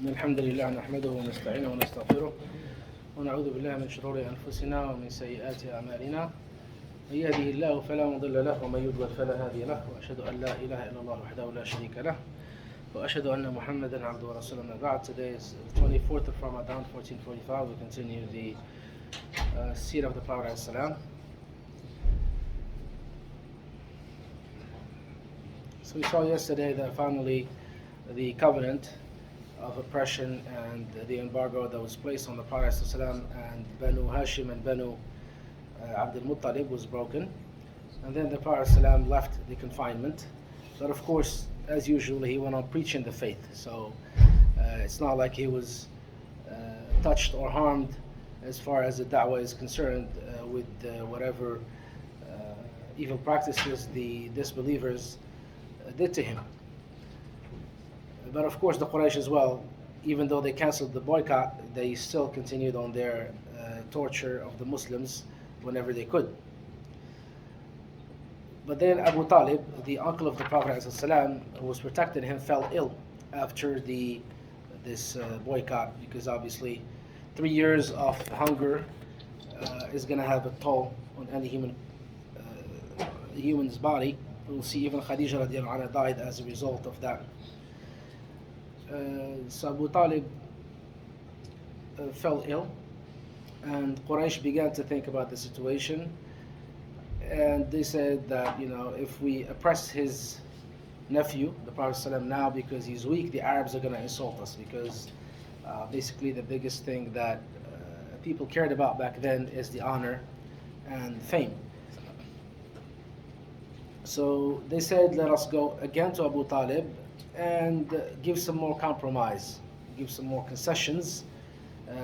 إن الحمد لله نحمده ونستعينه ونستغفره ونعوذ بالله من شرور أنفسنا ومن سيئات أعمالنا من يهده الله فلا مضل له ومن يضلل فلا هادي له وأشهد أن لا إله إلا الله وحده لا شريك له وأشهد أن محمدا عبده ورسوله أما بعد. Today is the 24th of Ramadan 1445. We continue the Sira of the Prophet Sallam. So we saw yesterday that finally the covenant of oppression and the embargo that was placed on the Prophet ﷺ and Banu Hashim and Banu Abdul Muttalib was broken, and then the Prophet ﷺ left the confinement. But of course, as usual, he went on preaching the faith. So it's not like he was touched or harmed as far as the da'wah is concerned with whatever evil practices the disbelievers did to him. But of course the Quraysh as well, even though they cancelled the boycott, they still continued on their torture of the Muslims whenever they could. But then Abu Talib, the uncle of the Prophet ﷺ, who was protecting him, fell ill after this boycott, because obviously 3 years of hunger is going to have a toll on any human's body. We'll see even Khadija radiallahu anha died as a result of that. So Abu Talib fell ill, and Quraysh began to think about the situation, and they said that, if we oppress his nephew, the Prophet ﷺ, now because he's weak, the Arabs are going to insult us, because basically the biggest thing that people cared about back then is the honor and fame. So they said, let us go again to Abu Talib and give some more compromise, give some more concessions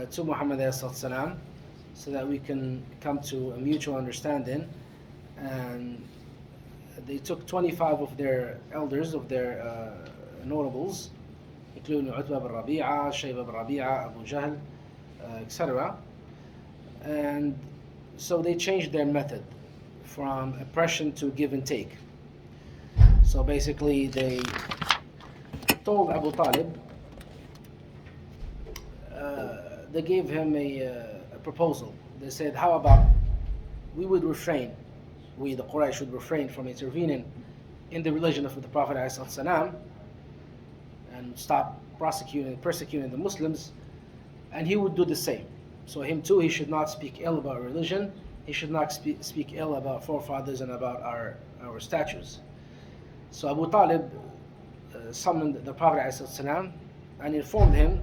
to Muhammad ﷺ, so that we can come to a mutual understanding. And they took 25 of their elders, of their notables, including Utbah bin Rabi'a, Shayba bin Rabi'a, Abu Jahl, etc. And so they changed their method from oppression to give and take. So basically they told Abu Talib, they gave him a proposal. They said, how about we would refrain, we the Quraysh would refrain from intervening in the religion of the Prophet ﷺ and stop persecuting the Muslims, and he would do the same. So him too, he should not speak ill about religion, he should not speak ill about forefathers and about our statues. So Abu Talib summoned the Prophet ﷺ and informed him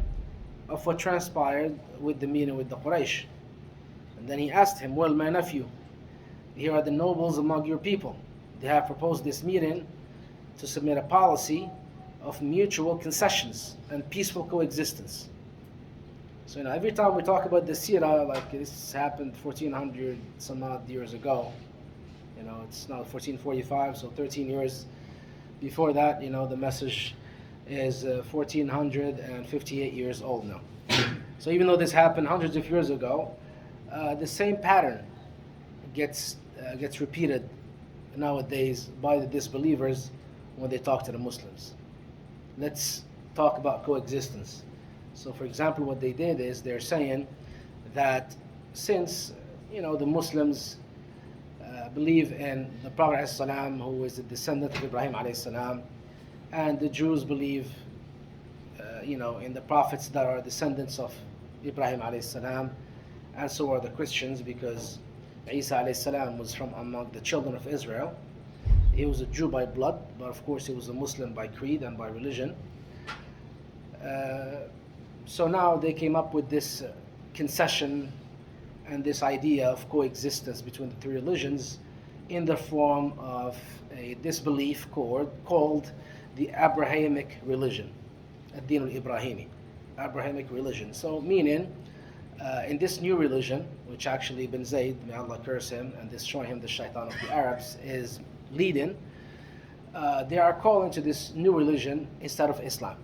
of what transpired with the meeting with the Quraysh. And then he asked him, well, my nephew, here are the nobles among your people. They have proposed this meeting to submit a policy of mutual concessions and peaceful coexistence. So every time we talk about the Sira, like this happened 1400 some odd years ago, it's now 1445, so 13 years before that, the message is 1458 years old now. So even though this happened hundreds of years ago, the same pattern gets repeated nowadays by the disbelievers when they talk to the Muslims. Let's talk about coexistence. So for example, what they did is they're saying that since the Muslims believe in the Prophet ﷺ, who is a descendant of Ibrahim alayhi, and the Jews believe in the prophets that are descendants of Ibrahim alayhi, and so are the Christians, because Isa alayhi was from among the children of Israel. He was a Jew by blood, but of course he was a Muslim by creed and by religion. So now they came up with this concession and this idea of coexistence between the three religions in the form of a disbelief called the Abrahamic religion, Ad-Din al-Ibrahimi, Abrahamic religion. So meaning, in this new religion, which actually Ibn Zayd, may Allah curse him and destroy him, the shaitan of the Arabs, is leading, they are calling to this new religion instead of Islam.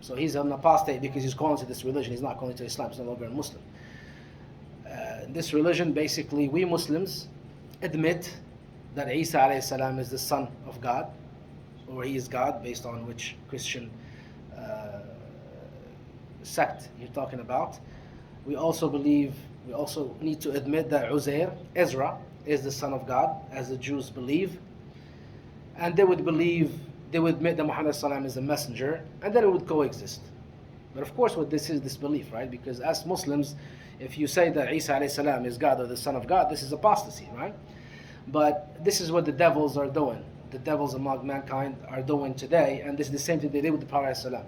So he's an apostate because he's calling to this religion, he's not calling to Islam, he's no longer a Muslim. This religion, basically, we Muslims admit that Isa alayhi salam is the son of God, or he is God, based on which Christian sect you're talking about. We also need to admit that Ezra, is the son of God, as the Jews believe. And they would admit that Muhammad sallam is a messenger, and then it would coexist. But of course, what this is disbelief, right? Because as Muslims, if you say that Isa alayhi salam is God or the son of God, this is apostasy, right? But this is what the devils are doing. The devils among mankind are doing today, and this is the same thing they did with the Prophet ﷺ.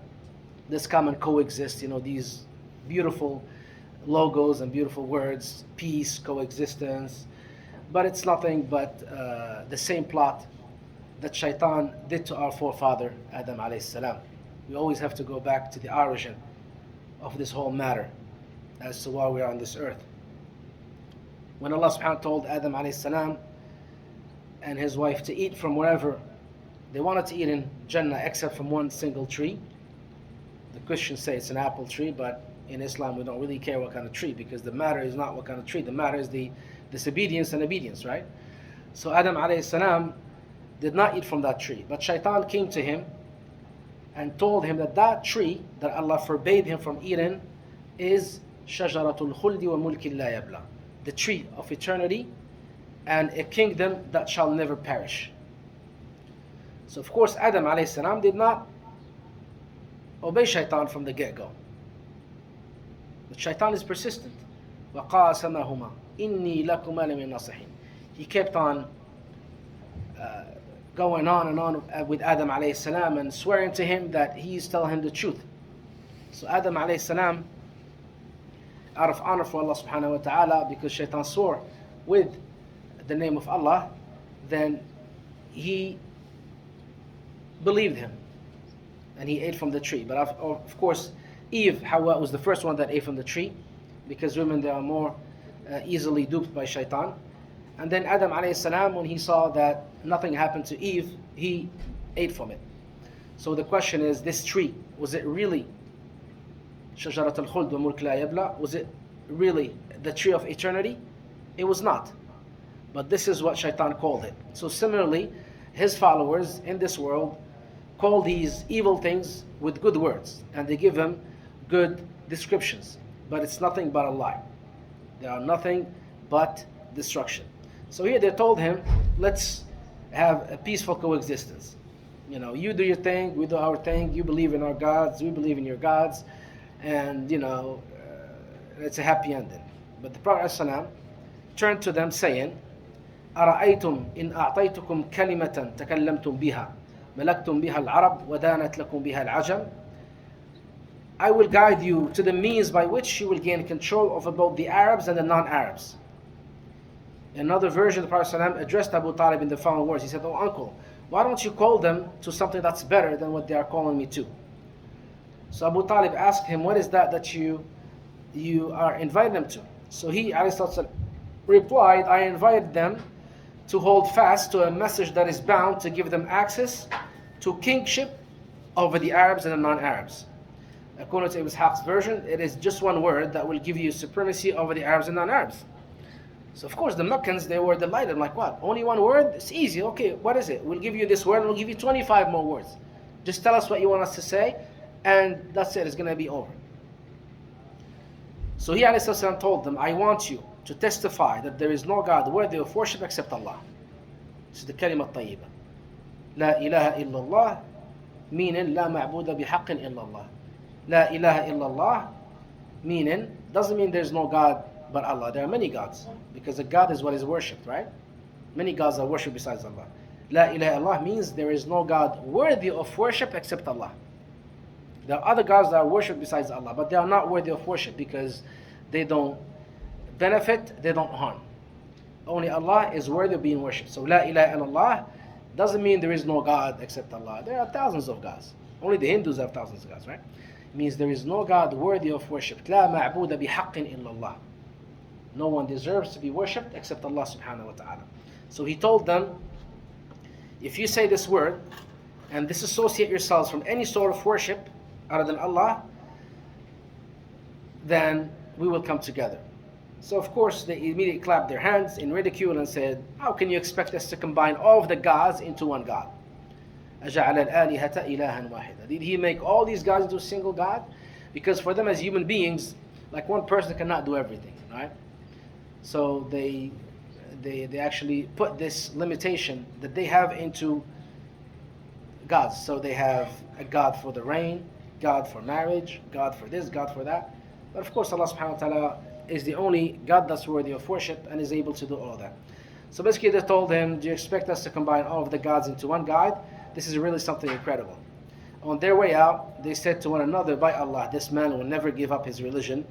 Let's come and coexist, these beautiful logos and beautiful words, peace, coexistence, but it's nothing but the same plot that Shaitan did to our forefather Adam alayhi salam. We always have to go back to the origin of this whole matter as to why we are on this earth. When Allah subhanahu wa ta'ala told Adam alayhi salam and his wife to eat from wherever they wanted to eat in Jannah except from one single tree. The Christians say it's an apple tree, but in Islam we don't really care what kind of tree, because the matter is not what kind of tree, the matter is the disobedience and obedience, right? So Adam alayhi salam did not eat from that tree, but Shaitan came to him and told him that that tree that Allah forbade him from eating is shajaratul khuldi wa mulkin la yabla, the tree of eternity and a kingdom that shall never perish. So of course Adam alayhi salam did not obey Shaitan from the get-go. But Shaitan is persistent. وَقَاسَمَهُمَا إِنِّي لَكُمَا لَمِنَ النَّاصِحِينَ. He kept on going on and on with Adam alayhi salam and swearing to him that he's telling him the truth. So Adam alayhi salam, out of honor for Allah subhanahu wa ta'ala, because Shaitan swore with the name of Allah, then he believed him and he ate from the tree. But of course Eve, Hawa, was the first one that ate from the tree, because women, they are more easily duped by Shaitan. And then Adam alayhi salam, when he saw that nothing happened to Eve, he ate from it. So the question is, this tree, was it really Shajarat al-Khuld wa Mulk la Yabla? Was it really the tree of eternity? It was not. But this is what Shaitan called it. So similarly, his followers in this world call these evil things with good words, and they give him good descriptions. But it's nothing but a lie. They are nothing but destruction. So here they told him, let's have a peaceful coexistence. You do your thing, we do our thing, you believe in our gods, we believe in your gods, and it's a happy ending. But the Prophet ﷺ turned to them saying, أَرَأَيْتُمْ إِنْ أَعْطَيْتُكُمْ كَلِمَةً تَكَلَّمْتُمْ بِهَا مَلَكْتُمْ بِهَا الْعَرَبْ وَدَانَتْ لَكُمْ بِهَا الْعَجَمْ. I will guide you to the means by which you will gain control over both the Arabs and the non-Arabs. In another version, the Prophet ﷺ addressed Abu Talib in the following words. He said, "Oh uncle, why don't you call them to something that's better than what they are calling me to?" So Abu Talib asked him, "What is that you are inviting them to?" So he ﷺ replied, "I invited them to hold fast to a message that is bound to give them access to kingship over the Arabs and the non-Arabs." According to Ibn Ishaq's version, it is just one word that will give you supremacy over the Arabs and non-Arabs. So of course the Meccans, they were delighted, like, what? Only one word? It's easy. Okay, what is it? We'll give you this word and we'll give you 25 more words. Just tell us what you want us to say, and that's it. It's going to be over. So he ﷺ told them, "I want you to testify that there is no God worthy of worship except Allah." This is the kalima tayyiba. La ilaha illallah, meaning la ma'buda bihaqqin illallah. La ilaha illallah, meaning, doesn't mean there's no God but Allah. There are many gods, because a God is what is worshipped, right? Many gods are worshipped besides Allah. La ilaha illallah means there is no God worthy of worship except Allah. There are other gods that are worshipped besides Allah, but they are not worthy of worship because they don't benefit, they don't harm. Only Allah is worthy of being worshipped. So La ilaha illallah doesn't mean there is no God except Allah. There are thousands of gods. Only the Hindus have thousands of gods, right? It means there is no God worthy of worship. La ma'buda bihaqqin illallah. No one deserves to be worshipped except Allah subhanahu wa ta'ala. So he told them, if you say this word and disassociate yourselves from any sort of worship other than Allah, then we will come together. So of course they immediately clapped their hands in ridicule and said, "How can you expect us to combine all of the gods into one God? أَجَعَلَ الْآلِهَةَ إِلَهًا وَاحِدًا." Did he make all these gods into a single God? Because for them as human beings, like one person cannot do everything, right? So they actually put this limitation that they have into gods. So they have a god for the rain, God for marriage, God for this, God for that. But of course Allah subhanahu wa ta'ala is the only God that's worthy of worship and is able to do all of that. So basically they told him, do you expect us to combine all of the gods into one God? This is really something incredible. On their way out, they said to one another, by Allah, this man will never give up his religion,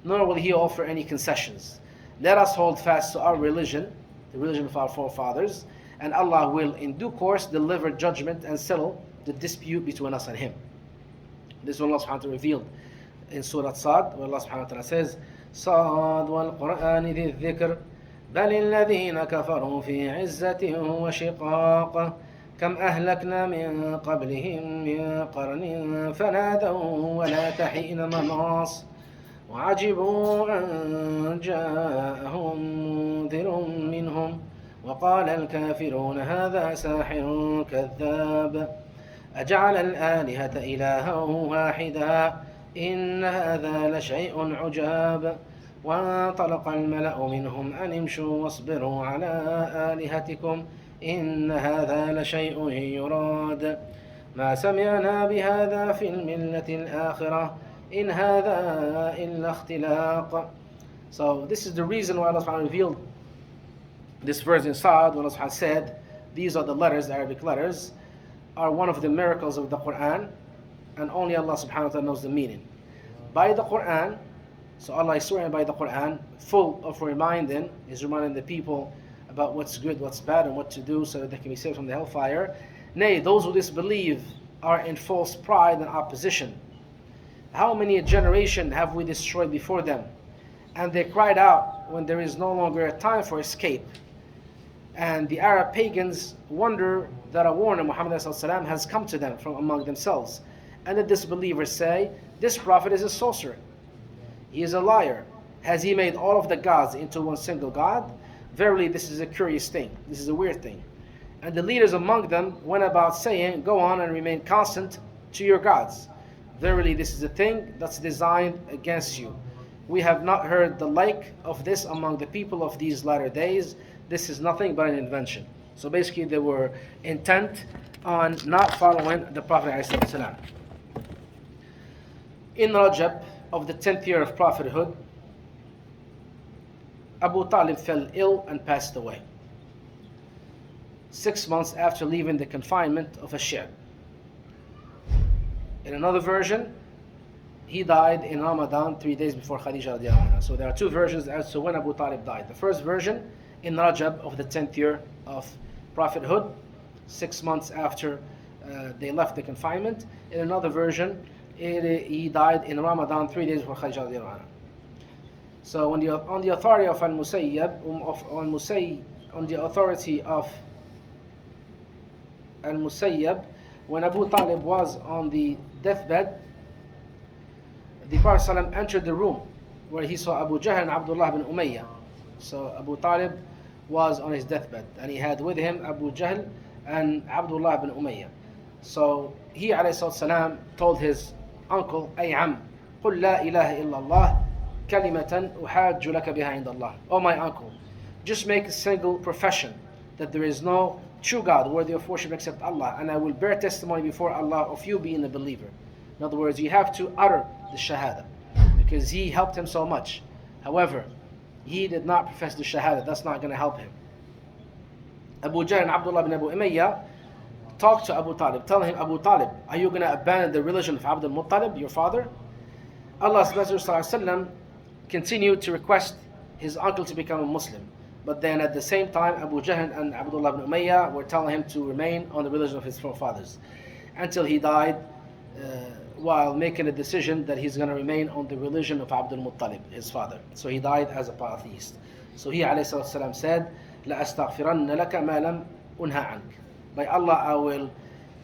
nor will he offer any concessions. Let us hold fast to our religion, the religion of our forefathers, and Allah will in due course deliver judgment and settle the dispute between us and him. This is what Allah subhanahu wa ta'ala revealed in Surah Sad, where Allah subhanahu wa ta'ala says, Sad wal Qur'an dhi dhikr, bal alladhina kafaru fi izzatin wa shiqaq, kam ahlakna min qablihim min qarnin fanadaw wa la tahina manas. وعجبوا أن جاءهم منذر منهم وقال الكافرون هذا ساحر كذاب أجعل الآلهة إلها واحدا إن هذا لشيء عجاب وانطلق الملأ منهم أن امشوا واصبروا على آلهتكم إن هذا لشيء يراد ما سمعنا بهذا في الملة الآخرة in hadha illa ikhtilaq. So this is the reason why Allah subhanahu wa ta'ala revealed this verse in Sa'ad, when Allah subhanahu wa ta'ala said, these are the letters, the Arabic letters, are one of the miracles of the Quran, and only Allah subhanahu wa ta'ala knows the meaning. By the Quran, so Allah is swearing by the Quran, full of reminding, is reminding the people about what's good, what's bad, and what to do so that they can be saved from the hellfire. Nay, those who disbelieve are in false pride and opposition. How many a generation have we destroyed before them? And they cried out when there is no longer a time for escape. And the Arab pagans wonder that a warner, Muhammad ﷺ, has come to them from among themselves. And the disbelievers say, this prophet is a sorcerer. He is a liar. Has he made all of the gods into one single God? Verily, this is a curious thing. This is a weird thing. And the leaders among them went about saying, go on and remain constant to your gods. Verily, this is a thing that's designed against you. We have not heard the like of this among the people of these latter days. This is nothing but an invention. So basically, they were intent on not following the Prophet ﷺ. In Rajab of the 10th year of prophethood, Abu Talib fell ill and passed away, 6 months after leaving the confinement of a ship. In another version, he died in Ramadan 3 days before Khadija radiallahu anha. So there are two versions as to when Abu Talib died. The first version, in Rajab of the 10th year of prophethood, 6 months after they left the confinement. In another version, he died in Ramadan 3 days before Khadija radiallahu anha. So on the authority of Al-Musayyab, on the authority of Al-Musayyab, when Abu Talib was on the deathbed, the Prophet ﷺ entered the room where he saw Abu Jahl and Abdullah bin Umayyah. So Abu Talib was on his deathbed, and he had with him Abu Jahl and Abdullah bin Umayyah. So he ﷺ told his uncle, Ay Am, قل لا إله إلا الله كلمة أحاج لك بها عند الله. Oh my uncle, just make a single profession that there is no true God worthy of worship except Allah, and I will bear testimony before Allah of you being a believer. In other words, you have to utter the Shahada, because he helped him so much. However, he did not profess the Shahada. That's not going to help him. Abu Jahl and Abdullah bin Abu Umayyah talked to Abu Talib, telling him, Abu Talib, are you going to abandon the religion of Abdul Muttalib, your father? Allah's Messenger ﷺ continued to request his uncle to become a Muslim. But then at the same time, Abu Jahl and Abdullah bin Umayyah were telling him to remain on the religion of his forefathers, until he died while making a decision that he's going to remain on the religion of Abdul Muttalib, his father. So he died as a polytheist. So he ﷺ said, لَأَسْتَغْفِرَنَّ لَكَ مَا لَمْ أُنْهَ عَنْكَ. By Allah, I will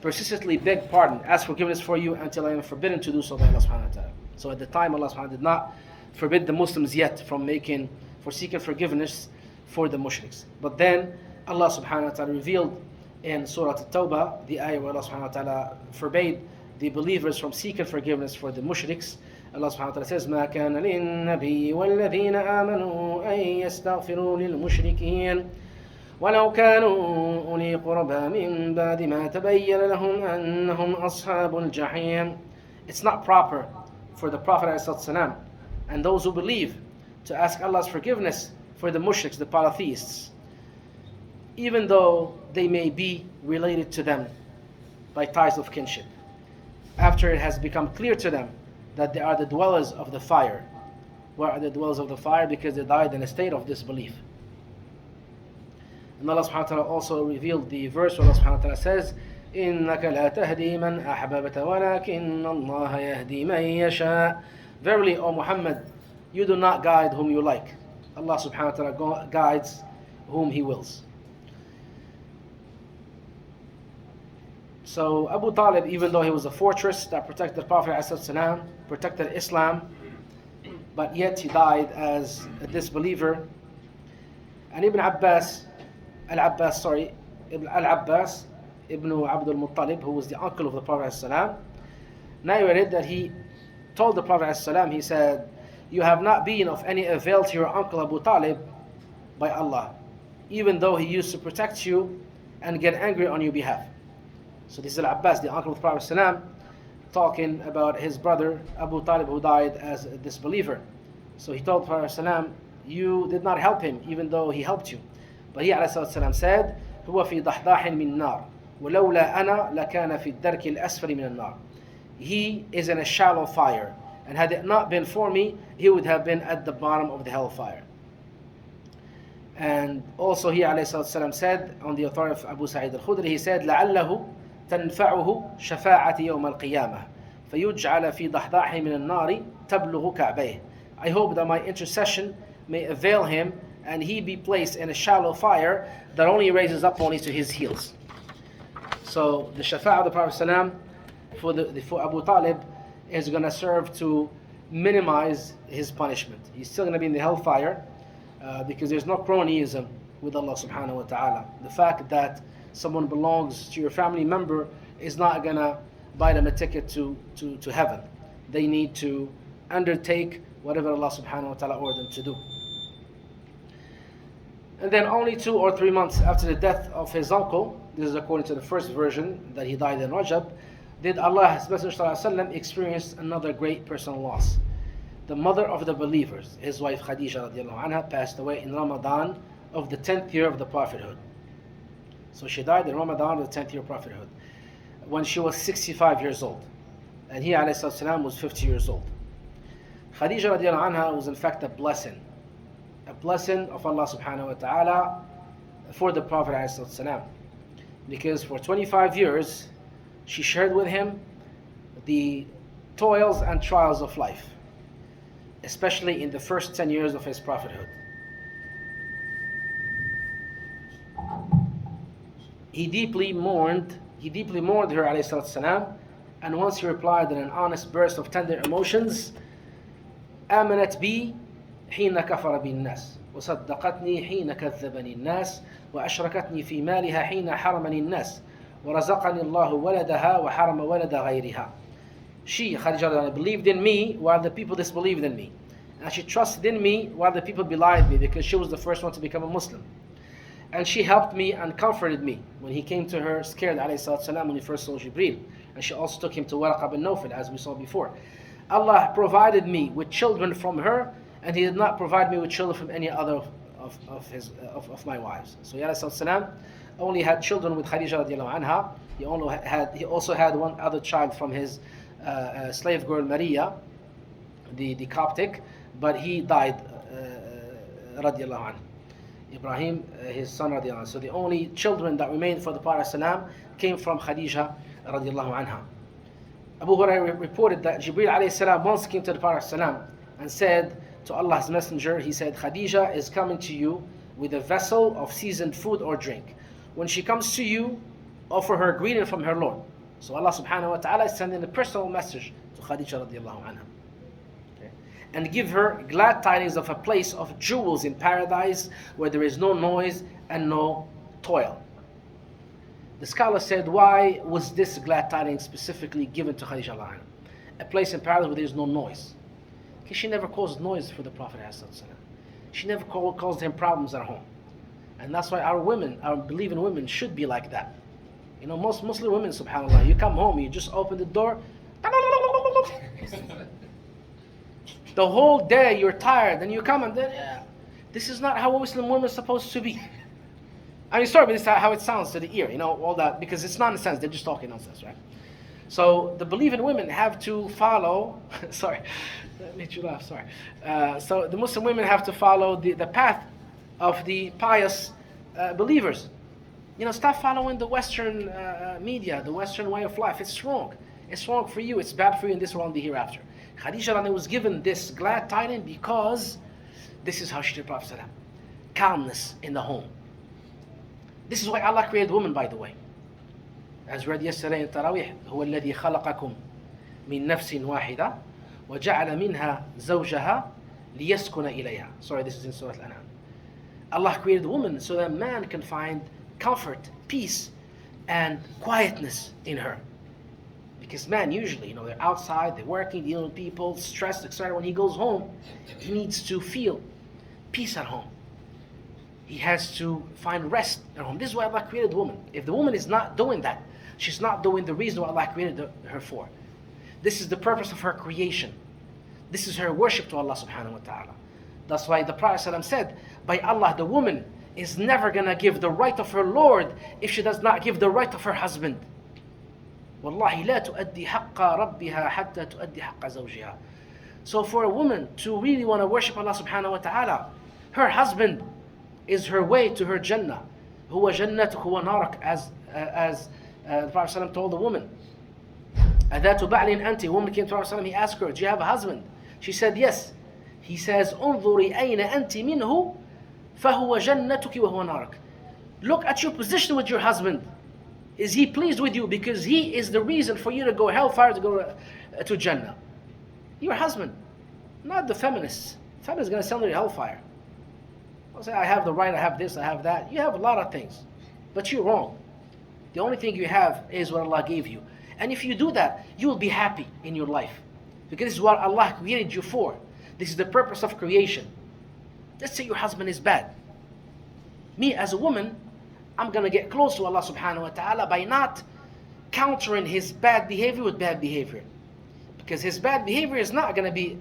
persistently beg pardon, ask forgiveness for you until I am forbidden to do so by Allah subhanahu wa ta'ala. So at the time, Allah subhanahu wa ta'ala did not forbid the Muslims yet from seeking forgiveness for the mushriks. But then Allah subhanahu wa ta'ala revealed in Surah At-Tawbah the ayah where Allah subhanahu wa ta'ala forbade the believers from seeking forgiveness for the mushriks Allah subhanahu wa ta'ala says, ما كان للنبي والذين آمنوا أن يستغفروا للمشركين ولو كانوا أولي قربى من بعد ما تبين لهم أنهم أصحاب الجحيم. It's not proper for the Prophet ﷺ and those who believe to ask Allah's forgiveness for the mushriks, the polytheists, even though they may be related to them by ties of kinship, after it has become clear to them that they are the dwellers of the fire. Why are the dwellers of the fire? Because they died in a state of disbelief. And Allah subhanahu wa ta'ala also revealed the verse where Allah subhanahu wa ta'ala says, إِنَّكَ لَا تَهْدِي مَنْ أَحْبَبْتَ وَلَكِنَّ اللَّهَ يَهْدِي مَنْ يَشَاءُ. Verily, O Muhammad, you do not guide whom you like. Allah subhanahu wa ta'ala guides whom He wills. So Abu Talib, even though he was a fortress that protected the Prophet ﷺ, protected Islam, but yet he died as a disbeliever. And Ibn Abbas, Al-Abbas ibn Abdul Muttalib, who was the uncle of the Prophet ﷺ, narrated that he told the Prophet ﷺ, he said, "You have not been of any avail to your uncle Abu Talib by Allah, even though he used to protect you and get angry on your behalf." So this is Al-Abbas, the uncle of the Prophet ﷺ, talking about his brother Abu Talib, who died as a disbeliever. So he told the Prophet ﷺ, you did not help him even though he helped you. But he ﷺ said, هو في ضحضاح من نار ولولا أنا لكان في الدرك الأسفل من النار. He is in a shallow fire, and had it not been for me, he would have been at the bottom of the hellfire. And also he ﷺ said, on the authority of Abu Sa'id al-Khudri, he said, لعله تنفعه شفاعة يوم القيامة فيجعل في ضحضاح من النار تبلغ كعبيه. I hope that my intercession may avail him and he be placed in a shallow fire that only raises up only to his heels. So the shafa'ah of the Prophet ﷺ for Abu Talib is going to serve to minimize his punishment. He's still going to be in the hellfire because there's no cronyism with Allah subhanahu wa ta'ala. The fact that someone belongs to your family member is not going to buy them a ticket to heaven. They need to undertake whatever Allah subhanahu wa ta'ala ordered them to do. And then only 2 or 3 months after the death of his uncle, this is according to the first version, that he died in Rajab, did Allah's Messenger ﷺ experience another great personal loss. The mother of the believers, his wife Khadija radiallahu anha, passed away in Ramadan of the 10th year of the prophethood. So she died in Ramadan of the 10th year of prophethood, when she was 65 years old. And he ﷺ was 50 years old. Khadija radiallahu anha was in fact a blessing of Allah subhanahu wa ta'ala for the Prophet ﷺ. Because for 25 years, she shared with him the toils and trials of life, especially in the first 10 years of his prophethood. He deeply mourned her ﷺ, and once he replied in an honest burst of tender emotions, آمنت بي حين كفر بي الناس وصدقتني حين كذبني الناس وأشركتني في مالها حين حرمني الناس ورزقني الله ولدها وحرم ولد غيرها. She, Khadija, believed in me while the people disbelieved in me, and she trusted in me while the people belied me, because she was the first one to become a Muslim. And she helped me and comforted me when he came to her scared ﷺ when he first saw Jibreel. And she also took him to Waraqa bin Nawfal, as we saw before. Allah provided me with children from her, and He did not provide me with children from any other of my wives. So ﷺ only had children with Khadija radiallahu anha. He also had one other child from his slave girl Maria, the Coptic, but he died radiallahu anhu. Ibrahim, his son radiallahu anhu. So the only children that remained for the Prophet ﷺ came from Khadija radiallahu anha. Abu Hurairah reported that Jibreel alayhi salam once came to the Prophet ﷺ and said to Allah's Messenger, he said, Khadija is coming to you with a vessel of seasoned food or drink. When she comes to you, offer her greeting from her Lord. So Allah subhanahu wa ta'ala is sending a personal message to Khadija radiallahu anha. And give her glad tidings of a place of jewels in paradise where there is no noise and no toil. The scholar said, why was this glad tidings specifically given to Khadija? A place in paradise where there is no noise. Because she never caused noise for the Prophet ﷺ. She never caused him problems at home. And that's why our women, our believing women, should be like that. You know, most Muslim women, subhanAllah, you come home, you just open the door. The whole day you're tired, and you come and then, this is not how Muslim women are supposed to be. I mean, sorry, but this is how it sounds to the ear, you know, all that, because it's nonsense, they're just talking nonsense, right? So the believing women have to follow, sorry, that made you laugh, sorry. So the Muslim women have to follow the path of the pious believers. You know, stop following the Western media, the Western way of life. It's wrong. It's wrong for you. It's bad for you in this world and the hereafter. Khadija was given this glad tidings because this is how she did Prophet ﷺ. Calmness in the home. This is why Allah created women, by the way. As read yesterday in Taraweeh, هو الذي خلقكم من نفس واحدة وجعل منها زوجها ليسكن إليها. Sorry, this is in Surah Al-An'am. Allah created women so that man can find comfort, peace, and quietness in her. Because man usually, you know, they're outside, they're working, dealing with people, stressed, etc. When he goes home, he needs to feel peace at home. He has to find rest at home. This is why Allah created the woman. If the woman is not doing that, she's not doing the reason why Allah created her for. This is the purpose of her creation. This is her worship to Allah subhanahu wa ta'ala. That's why the Prophet ﷺ said, by Allah, the woman is never going to give the right of her Lord if she does not give the right of her husband. وَاللَّهِ لَا تُؤَدِّي حَقَّ رَبِّهَا حَتَّى تُؤَدِّي حَقَّ زَوْجِهَا. So for a woman to really want to worship Allah subhanahu wa ta'ala, her husband is her way to her Jannah. هُوَ جَنَّتُكُ وَنَارَكَ, as the Prophet ﷺ told the woman. أَذَاتُ بَعْلٍ أَنْتِ. A woman came to the Prophet ﷺ, he asked her, do you have a husband? She said, yes. He says, انظري أين أنت منه فهو جنتك وهو نارك. Look at your position with your husband. Is he pleased with you? Because he is the reason for you to go hellfire, to go to Jannah. Your husband, not the feminists. Feminists are going to send you to hellfire. I'll say, I have the right, I have this, I have that. You have a lot of things, but you're wrong. The only thing you have is what Allah gave you. And if you do that, you will be happy in your life. Because this is what Allah created you for. This is the purpose of creation. Let's say your husband is bad. Me as a woman, I'm going to get close to Allah subhanahu wa ta'ala by not countering his bad behavior with bad behavior. Because his bad behavior is not going to be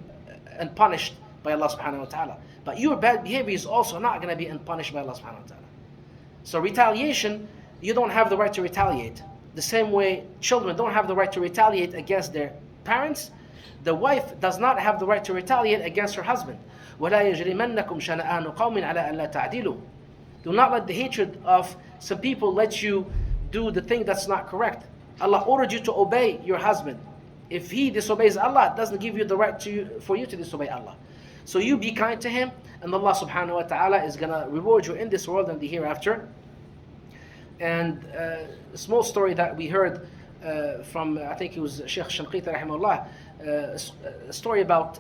unpunished by Allah subhanahu wa ta'ala. But your bad behavior is also not going to be unpunished by Allah subhanahu wa ta'ala. So retaliation, you don't have the right to retaliate. The same way children don't have the right to retaliate against their parents, the wife does not have the right to retaliate against her husband. وَلَا يَجْرِمَنَّكُمْ شَنَآنُ قَوْمٍ عَلَىٰ أَنْ لَا تَعْدِلُوا. Do not let the hatred of some people let you do the thing that's not correct. Allah ordered you to obey your husband. If he disobeys Allah, it doesn't give you the right for you to disobey Allah. So you be kind to him, and Allah subhanahu wa ta'ala is going to reward you in this world and the hereafter. And a small story that we heard from, I think it was Sheikh Shanqiti rahimahullah, a story about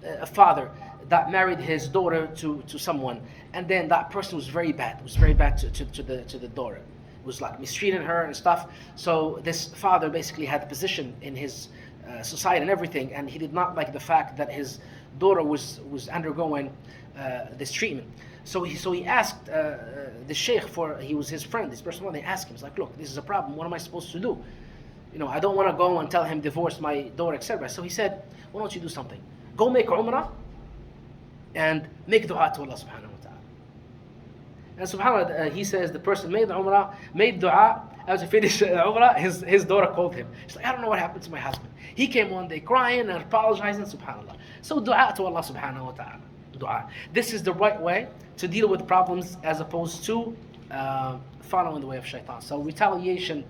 a father that married his daughter to someone, and then that person was very bad. It was very bad to the daughter. It was like mistreating her and stuff. So this father basically had a position in his society and everything, and he did not like the fact that his daughter was undergoing this treatment. So he asked the sheikh, he was his friend, this person, they asked him, he's like, look, this is a problem, what am I supposed to do? You know, I don't want to go and tell him divorce my daughter, etc. So he said, why don't you do something? Go make umrah and make dua to Allah subhanahu wa ta'ala. And subhanAllah, he says the person made the umrah, made dua. As he finished umrah, his daughter called him. She's like, I don't know what happened to my husband. He came one day crying and apologizing, subhanAllah. So dua to Allah subhanahu wa ta'ala. Dua. This is the right way to deal with problems as opposed to following the way of shaitan. So retaliation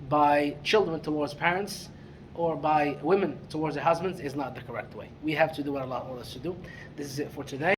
by children towards parents or by women towards their husbands is not the correct way. We have to do what Allah orders us to do. This is it for today.